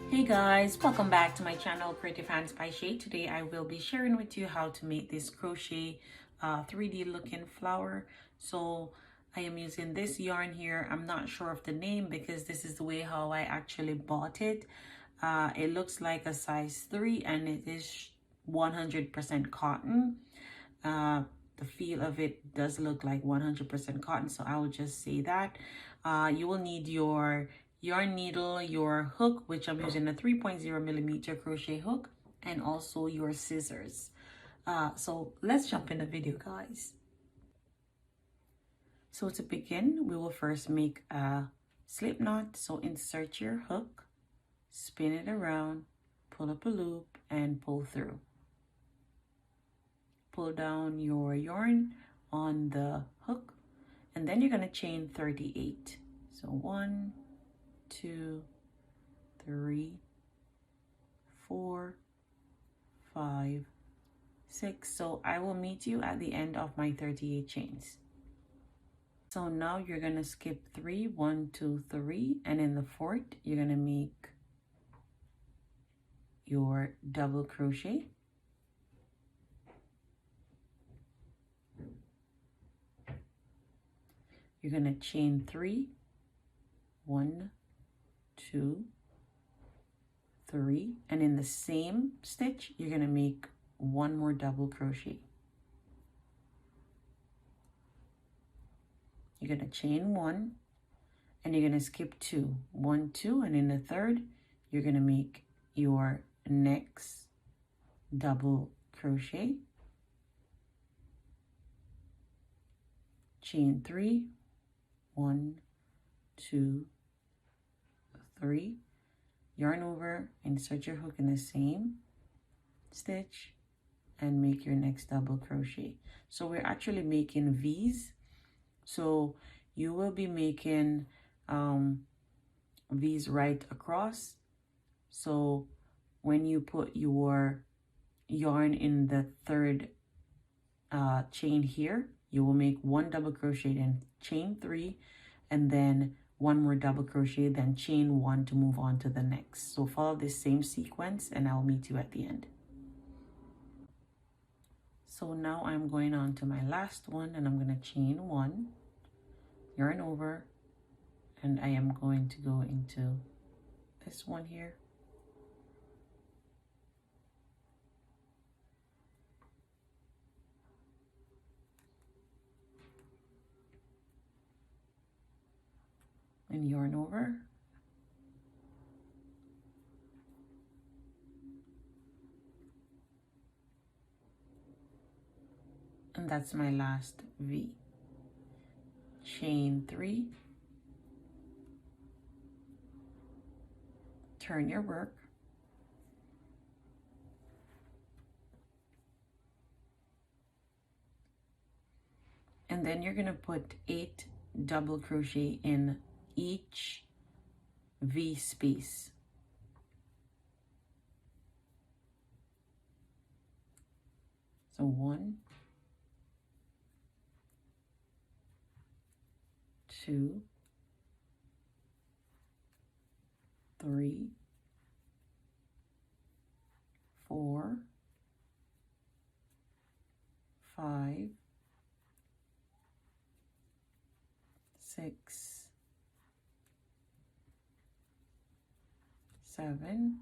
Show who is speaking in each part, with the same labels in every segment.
Speaker 1: Hey guys, welcome back to my channel Creative Hands by Shay. Today I will be sharing with you how to make this crochet 3D looking flower. So I am using this yarn here. I'm not sure of the name because this is the way how I actually bought it. It looks like a size 3 and it is 100% cotton. The feel of it does look like 100% cotton, so I will just say that. You will need your yarn needle, your hook, which I'm using a 3.0 millimeter crochet hook, and also your scissors. So let's jump in the video, guys. So to begin, we will first make a slip knot. So insert your hook, spin it around, pull up a loop, and pull through. Pull down your yarn on the hook, and then you're going to chain 38. So 1, 2, 3, 4, 5, 6. So I will meet you at the end of my 38 chains. So now you're going to skip 3, 1, 2, 3, and in the fourth you're going to make your double crochet. You're going to chain 3, 1, 2, 3, and in the same stitch you're going to make one more double crochet. You're going to chain 1 and you're going to skip 2, 1, 2, and in the third you're going to make your next double crochet, chain 3, 1, 2, 3, yarn over, insert your hook in the same stitch and make your next double crochet. So we're actually making V's, so you will be making V's right across. So when you put your yarn in the third chain here, you will make one double crochet, then chain 3, and then one more double crochet, then chain 1 to move on to the next. So follow this same sequence and I'll meet you at the end. So now I'm going on to my last one and I'm going to chain 1, yarn over, and I am going to go into this one here. And yarn over, and that's my last V. Chain 3, turn your work, and then you're going to put 8 double crochet in each V space. So 1, 2, 3, 4, 5, 6, 7,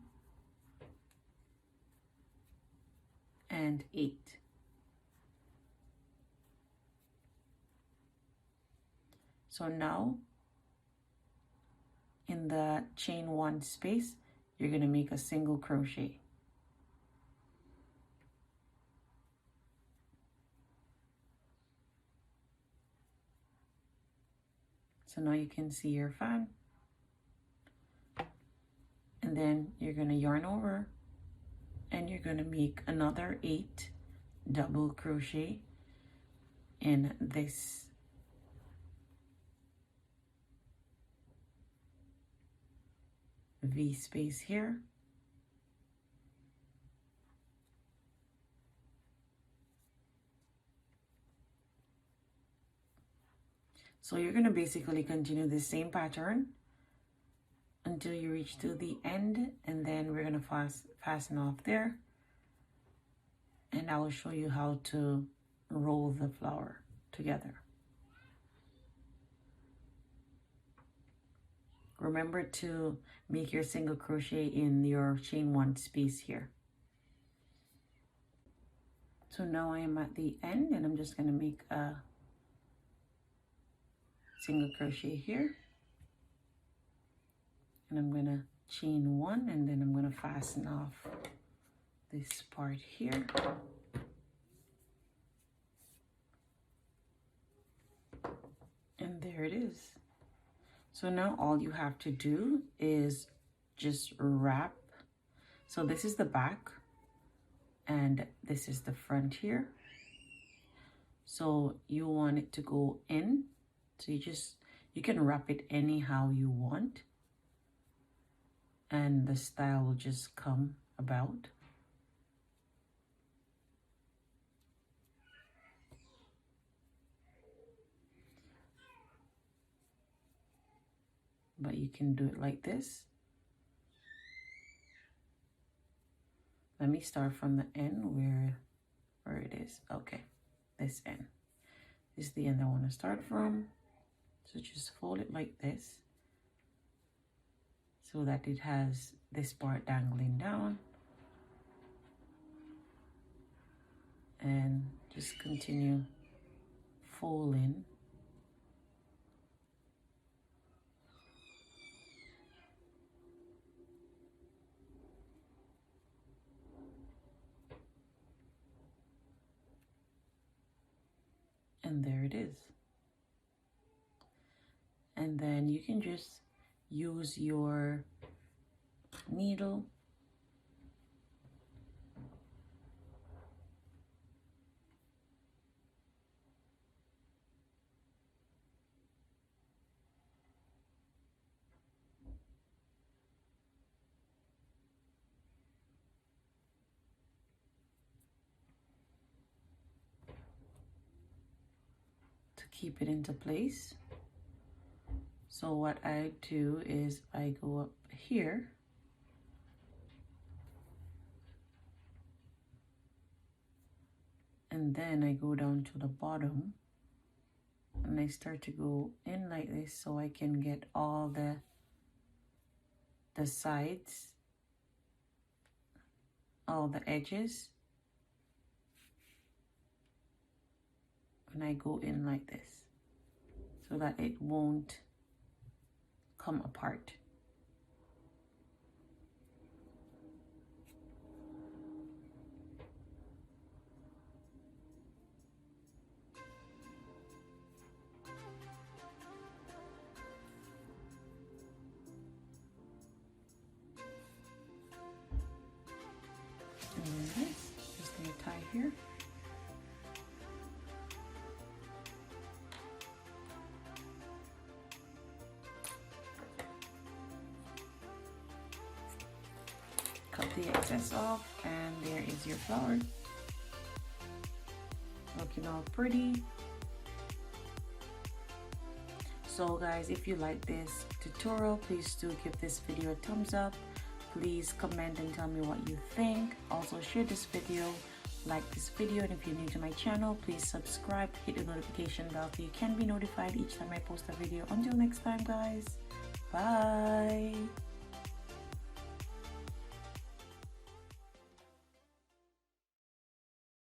Speaker 1: and 8. So now in the chain 1 space, you're going to make a single crochet. So now you can see your fan. And then you're going to yarn over and you're going to make another 8 double crochet in this V space here. So you're going to basically continue the same pattern until you reach to the end, and then we're going to fasten off there, and I will show you how to roll the flower together. Remember to make your single crochet in your chain 1 space here. So now I am at the end, and I'm just going to make a single crochet here, and I'm going to chain 1, and then I'm going to fasten off this part here. And there it is. So now all you have to do is just wrap. So this is the back and this is the front here. So you want it to go in. So you can wrap it anyhow you want, and the style will just come about. But you can do it like this. Let me start from the end where it is. Okay, this end. This is the end I want to start from. So just fold it like this so that it has this part dangling down. And just continue folding. And there it is. And then you can just use your needle to keep it into place. So what I do is I go up here and then I go down to the bottom and I start to go in like this so I can get all the sides, all the edges, and I go in like this so that it won't come apart. And then this, just gonna tie here. Cut the excess off, and there is your flower. Looking all pretty. So guys, if you like this tutorial, please do give this video a thumbs up. Please comment and tell me what you think. Also share this video, like this video, and if you're new to my channel, please subscribe, hit the notification bell so you can be notified each time I post a video. Until next time guys, bye.